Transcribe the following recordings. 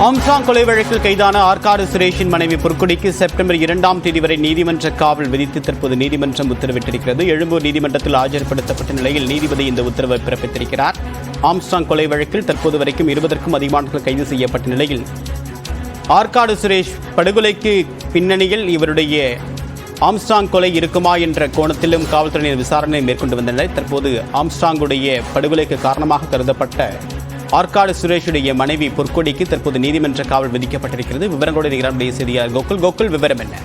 Armstrong கொலை வழக்கில் கைதான ஆற்காடு சுரேஷின் மனைவி பொற்கொடிக்கு செப்டம்பர் 2ஆம் தேதி வரை நீதிமன்ற காவல் விதித்து தற்போது நீதிமன்றம் உத்தரவிட்டிருக்கிறது. எழும்பூர் நீதிமன்றத்தில் ஆஜர்படுத்தப்பட்ட நிலையில் நீதிபதி இந்த உத்தரவை பிறப்பித்திருக்கிறார். ஆம்ஸ்ட்ராங் கொலை வழக்கில் தற்போது வரைக்கும் 20க்கும் அதிகமானவர்கள் கைது செய்யப்பட்ட நிலையில் ஆற்காடு சுரேஷ் படுகொலைக்கு பின்னணியில் இவருடைய ஆம்ஸ்ட்ராங் கொலை இருக்குமா என்ற கோணத்திலும் காவல்துறையினர் விசாரணை மேற்கொண்டு வந்தனர். தற்போது ஆம்ஸ்ட்ராங்குடைய படுகொலைக்கு காரணமாக கருதப்பட்ட ஆற்காடு சுரேஷுடைய மனைவி பொற்கொடிக்கு தற்போது நீதிமன்ற காவல் விதிக்கப்பட்டிருக்கிறது. விவரங்களோடு நிகழ்ச்சிய செய்தியாளர் கோகுல், விவரம் என்ன?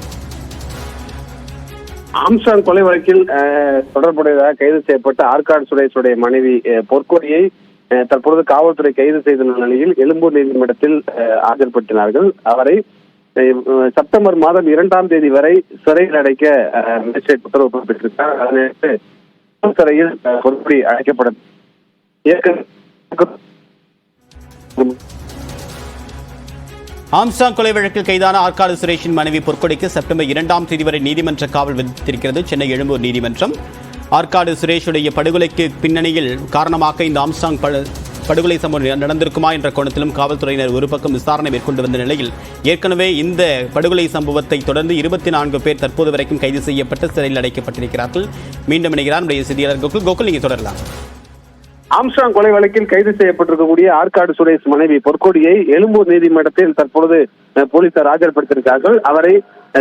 ஆம்ஸ்ட்ராங் கொலை வழக்கில் தொடர்புடையதாக கைது செய்யப்பட்ட ஆற்காடு சுரேஷுடைய மனைவி பொற்கொடியை தற்பொழுது காவல்துறை கைது செய்துள்ள நிலையில் எழும்பூர் நீதிமன்றத்தில் ஆஜர்படுத்தினார்கள். அவரை செப்டம்பர் மாதம் 2ஆம் தேதி வரை சிறையில் அடைக்க மேஜிஸ்ட்ரேட் உத்தரவு பிறப்பித்திருக்கிறார். அதனையடுத்து சிறையில் பொற்கொடி அடைக்கப்படும். ஆம்ஸ்ட்ராங் கொலை வழக்கில் கைதான ஆற்காடு சுரேஷின் மனைவி பொற்கொடிக்கு செப்டம்பர் 2ஆம் தேதி வரை நீதிமன்ற காவல் விதித்திருக்கிறது சென்னை எழும்பூர் நீதிமன்றம். ஆற்காடு சுரேஷுடைய படுகொலைக்கு பின்னணியில் காரணமாக இந்த ஆம்ஸ்ட்ராங் படுகொலை சம்பவம் நடந்திருக்குமா என்ற கோணத்திலும் காவல்துறையினர் ஒரு பக்கம் விசாரணை மேற்கொண்டு வந்த நிலையில் ஏற்கனவே இந்த படுகொலை சம்பவத்தை தொடர்ந்து 24 பேர் தற்போது வரைக்கும் கைது செய்யப்பட்டு சிறையில் அடைக்கப்பட்டிருக்கிறார்கள். மீண்டும் இணைகிறார் நம்முடைய செய்தியாளர் கோகுல், நீங்க தொடரலாம். ஆம்ஸ்ட்ராங் கொலை வழக்கில் கைது செய்யப்பட்டிருக்கக்கூடிய ஆற்காடு சுரேஷ் மனைவி பொற்கொடியை எழும்பூர் நீதிமன்றத்தில் தற்பொழுது போலீசார் ஆஜர்படுத்தியிருக்கிறார்கள். அவரை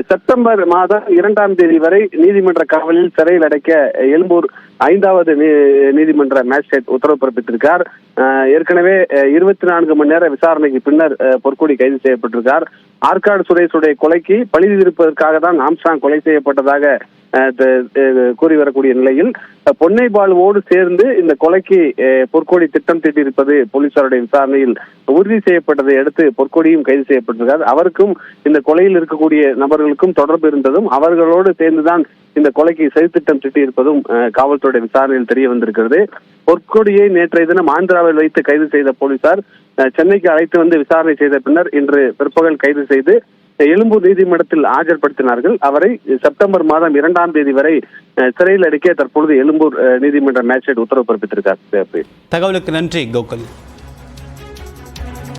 செப்டம்பர் மாதம் 2ஆம் தேதி வரை நீதிமன்ற காவலில் சிறையில் அடைக்க எழும்பூர் 5வது நீதிமன்ற மேஜிஸ்ட்ரேட் உத்தரவு பிறப்பித்திருக்கார். ஏற்கனவே 24 மணி நேர விசாரணைக்கு பின்னர் பொற்கொடி கைது செய்யப்பட்டிருக்கார். ஆற்காடு சுரேஷுடைய கொலைக்கு பழி தீர்ப்பதற்காக தான் ஆம்ஸ்ட்ராங் கொலை செய்யப்பட்டதாக கூறி வரக்கூடிய நிலையில் பொன்னை பாலுவோடு சேர்ந்து இந்த கொலைக்கு பொற்கொடி திட்டம் தீட்டியிருப்பது போலீசாருடைய விசாரணையில் உறுதி செய்யப்பட்டதை அடுத்து பொற்கொடியும் கைது செய்யப்பட்டிருக்கார். அவருக்கும் இந்த கொலையில் இருக்கக்கூடிய நபர்களுக்கும் தொடர்பு இருந்ததும் அவர்களோடு சேர்ந்துதான் இந்த கொலைக்கு சதித்திட்டம் தீட்டியிருப்பதும் காவல்துறை விசாரணையில் தெரிய வந்திருக்கிறது. பொற்கொடியை நேற்றைய தினம் ஆந்திராவில் வைத்து கைது செய்த போலீசார் சென்னைக்கு அழைத்து வந்து விசாரணை செய்த பின்னர் இன்று பிற்பகல் கைது செய்து எழும்பூர் நீதிமன்றத்தில் ஆஜர்படுத்தினார்கள். அவரை செப்டம்பர் மாதம் 2ஆம் தேதி வரை சிறையில் அடைக்க தற்பொழுது எழும்பூர் நீதிமன்ற மேஜிஸ்ட்ரேட் உத்தரவு பிறப்பித்திருக்கார். தகவலுக்கு நன்றி கோகுல்.